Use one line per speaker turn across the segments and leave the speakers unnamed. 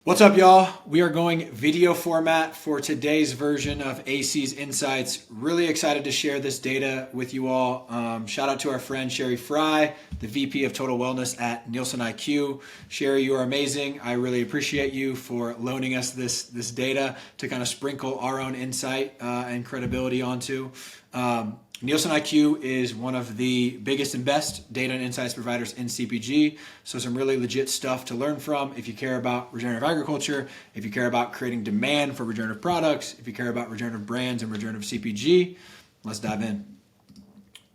What's up, y'all? We are going video format for today's version of AC's Insights. Really excited to share this data with you all. Shout out to our friend Sherry Fry, the VP of Total Wellness at Nielsen IQ. Sherry, you are amazing. I really appreciate you for loaning us this data to kind of sprinkle our own insight and credibility onto. Nielsen IQ is one of the biggest and best data and insights providers in CPG. So some really legit stuff to learn from if you care about regenerative agriculture, if you care about creating demand for regenerative products, if you care about regenerative brands and regenerative CPG. Let's dive in.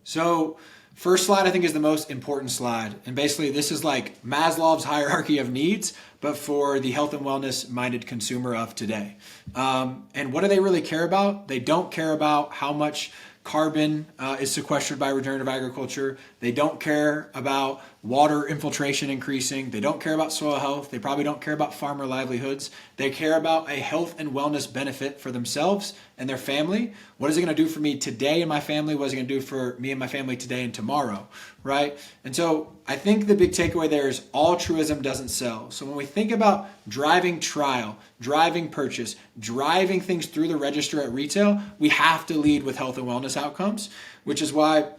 So first slide I think is the most important slide. And basically this is like Maslow's hierarchy of needs, but for the health and wellness minded consumer of today. And what do they really care about? They don't care about how much carbon is sequestered by regenerative agriculture. They don't care about water infiltration increasing. They don't care about soil health. They probably don't care about farmer livelihoods. They care about a health and wellness benefit for themselves and their family. What is it going to do for me today and my family? What is it going to do for me and my family today and tomorrow, right? And so I think the big takeaway there is altruism doesn't sell. So when we think about driving trial, driving purchase, driving things through the register at retail, we have to lead with health and wellness outcomes, which is why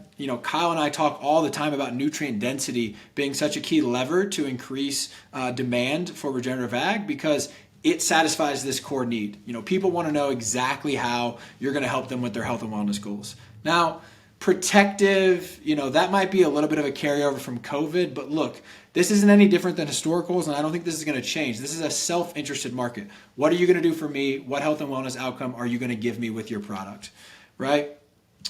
Kyle and I talk all the time about nutrient density being such a key lever to increase demand for regenerative ag, because it satisfies this core need. People want to know exactly how you're going to help them with their health and wellness goals. Now, protective, that might be a little bit of a carryover from COVID, but look, this isn't any different than historicals, and I don't think this is going to change. This is a self-interested market. What are you going to do for me? What health and wellness outcome are you going to give me with your product, right?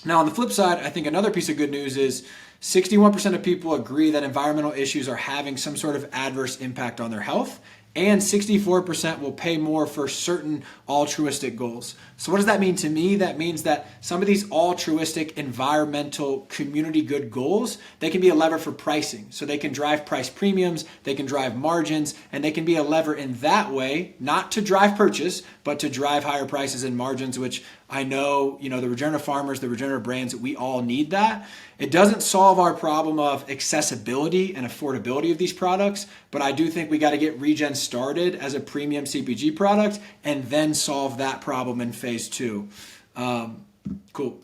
Now, on the flip side, I think another piece of good news is 61% of people agree that environmental issues are having some sort of adverse impact on their health, and 64% will pay more for certain altruistic goals. So what does that mean to me? That means that some of these altruistic, environmental, community good goals, they can be a lever for pricing. So they can drive price premiums, they can drive margins, and they can be a lever in that way, not to drive purchase, but to drive higher prices and margins, which I know, the regenerative farmers, the regenerative brands, we all need that. It doesn't solve our problem of accessibility and affordability of these products, but I do think we got to get Regen started as a premium CPG product and then solve that problem in phase 2. Cool.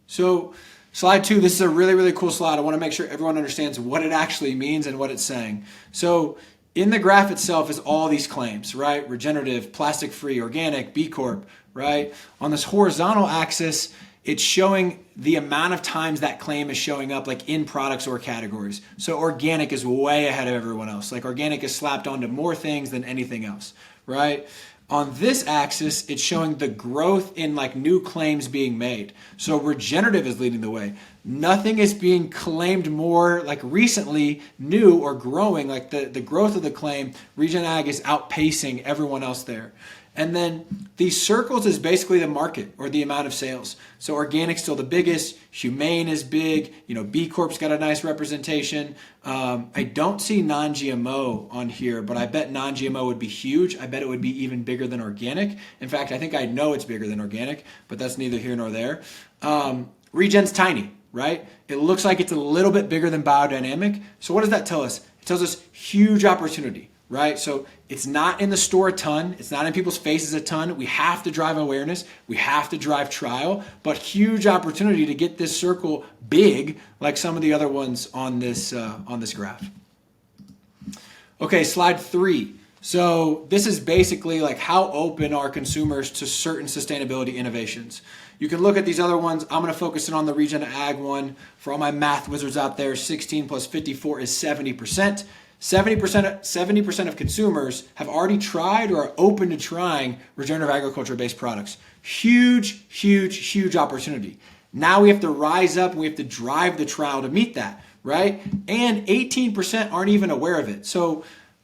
So slide 2, this is a really, really cool slide. I want to make sure everyone understands what it actually means and what it's saying. So in the graph itself is all these claims, right? Regenerative, plastic-free, organic, B Corp, right? On this horizontal axis, it's showing the amount of times that claim is showing up like in products or categories. So organic is way ahead of everyone else. Like organic is slapped onto more things than anything else, right? On this axis, it's showing the growth in like new claims being made. So regenerative is leading the way. Nothing is being claimed more like recently new or growing, like the growth of the claim. Regen Ag is outpacing everyone else there. And then these circles is basically the market or the amount of sales. So organic's still the biggest, humane is big, B Corp's got a nice representation. I don't see non-GMO on here, but I bet non-GMO would be huge. I bet it would be even bigger than organic. In fact, I think I know it's bigger than organic, but that's neither here nor there. Regen's tiny, right? It looks like it's a little bit bigger than biodynamic. So what does that tell us? It tells us huge opportunity. Right? So it's not in the store a ton. It's not in people's faces a ton. We have to drive awareness. We have to drive trial, but huge opportunity to get this circle big like some of the other ones on this graph. Okay, slide 3. So this is basically like how open are consumers to certain sustainability innovations. You can look at these other ones. I'm going to focus in on the Regen Ag one. For all my math wizards out there, 16 plus 54 is 70%. 70% of consumers have already tried or are open to trying regenerative agriculture-based products. Huge, huge, huge opportunity. Now we have to rise up and we have to drive the trial to meet that, right? And 18% aren't even aware of it. So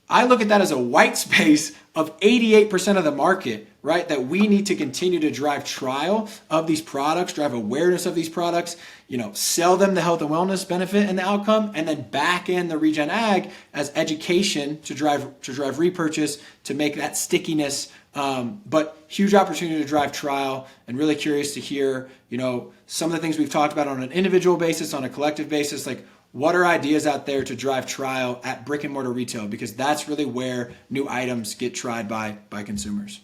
I look at that as a white space of 88% of the market, right? That we need to continue to drive trial of these products, drive awareness of these products, sell them the health and wellness benefit and the outcome, and then back in the Regen Ag as education to drive repurchase, to make that stickiness. But huge opportunity to drive trial, and really curious to hear, some of the things we've talked about on an individual basis, on a collective basis, like what are ideas out there to drive trial at brick and mortar retail, because that's really where new items get tried by consumers.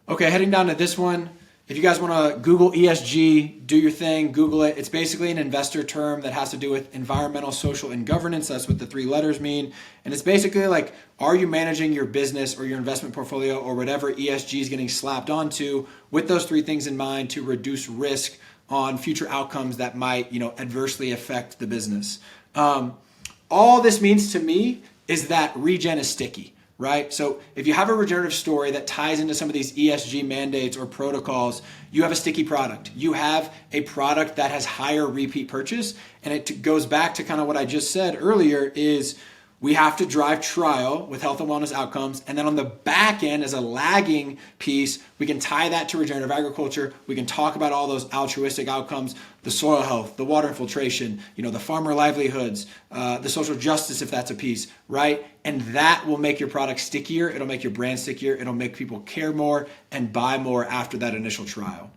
Okay, heading down to this one. If you guys want to Google ESG, do your thing, Google it. It's basically an investor term that has to do with environmental, social, and governance. That's what the 3 letters mean. And it's basically like, are you managing your business or your investment portfolio or whatever ESG is getting slapped onto with those 3 things in mind to reduce risk on future outcomes that might, adversely affect the business. All this means to me is that regen is sticky. Right? So if you have a regenerative story that ties into some of these ESG mandates or protocols, you have a sticky product. You have a product that has higher repeat purchase. And it goes back to kind of what I just said earlier is we have to drive trial with health and wellness outcomes. And then on the back end, as a lagging piece, we can tie that to regenerative agriculture. We can talk about all those altruistic outcomes, the soil health, the water infiltration, the farmer livelihoods, the social justice, if that's a piece, right? And that will make your product stickier. It'll make your brand stickier. It'll make people care more and buy more after that initial trial.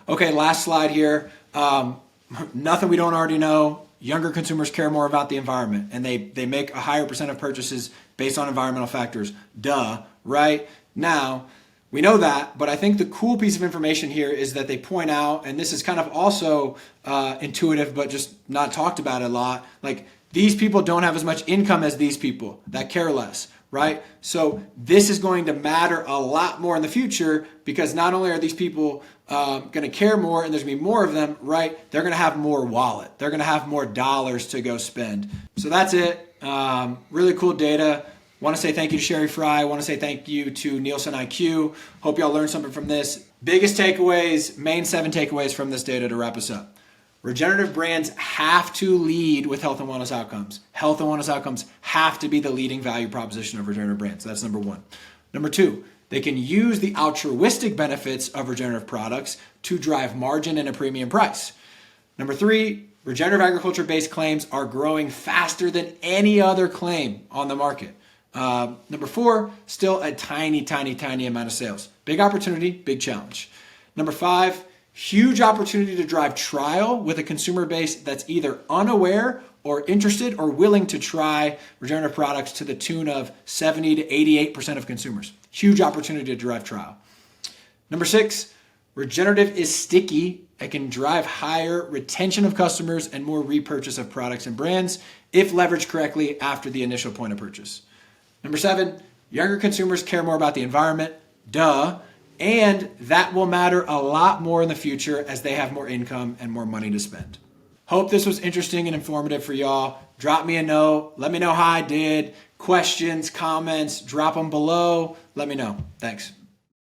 Okay, last slide here. Nothing we don't already know. Younger consumers care more about the environment, and they make a higher percent of purchases based on environmental factors. Duh, right? Now, we know that, but I think the cool piece of information here is that they point out, and this is kind of also intuitive, but just not talked about a lot, like these people don't have as much income as these people that care less, right? So this is going to matter a lot more in the future, because not only are these people going to care more and there's going to be more of them, right? They're going to have more wallet. They're going to have more dollars to go spend. So that's it. Really cool data. Want to say thank you to Sherry Fry. Want to say thank you to Nielsen IQ. Hope y'all learned something from this. Biggest takeaways, main 7 takeaways from this data to wrap us up. Regenerative brands have to lead with health and wellness outcomes. Health and wellness outcomes have to be the leading value proposition of regenerative brands. That's number 1. Number 2, they can use the altruistic benefits of regenerative products to drive margin and a premium price. Number 3, regenerative agriculture-based claims are growing faster than any other claim on the market. Number 4, still a tiny amount of sales. Big opportunity, big challenge. Number 5, huge opportunity to drive trial with a consumer base that's either unaware or interested or willing to try regenerative products to the tune of 70 to 88% of consumers. Huge opportunity to drive trial. Number 6, regenerative is sticky. It can drive higher retention of customers and more repurchase of products and brands if leveraged correctly after the initial point of purchase. Number 7, younger consumers care more about the environment. Duh. And that will matter a lot more in the future as they have more income and more money to spend. Hope this was interesting and informative for y'all. Drop me a note. Let me know how I did. Questions, comments, drop them below. Let me know. Thanks.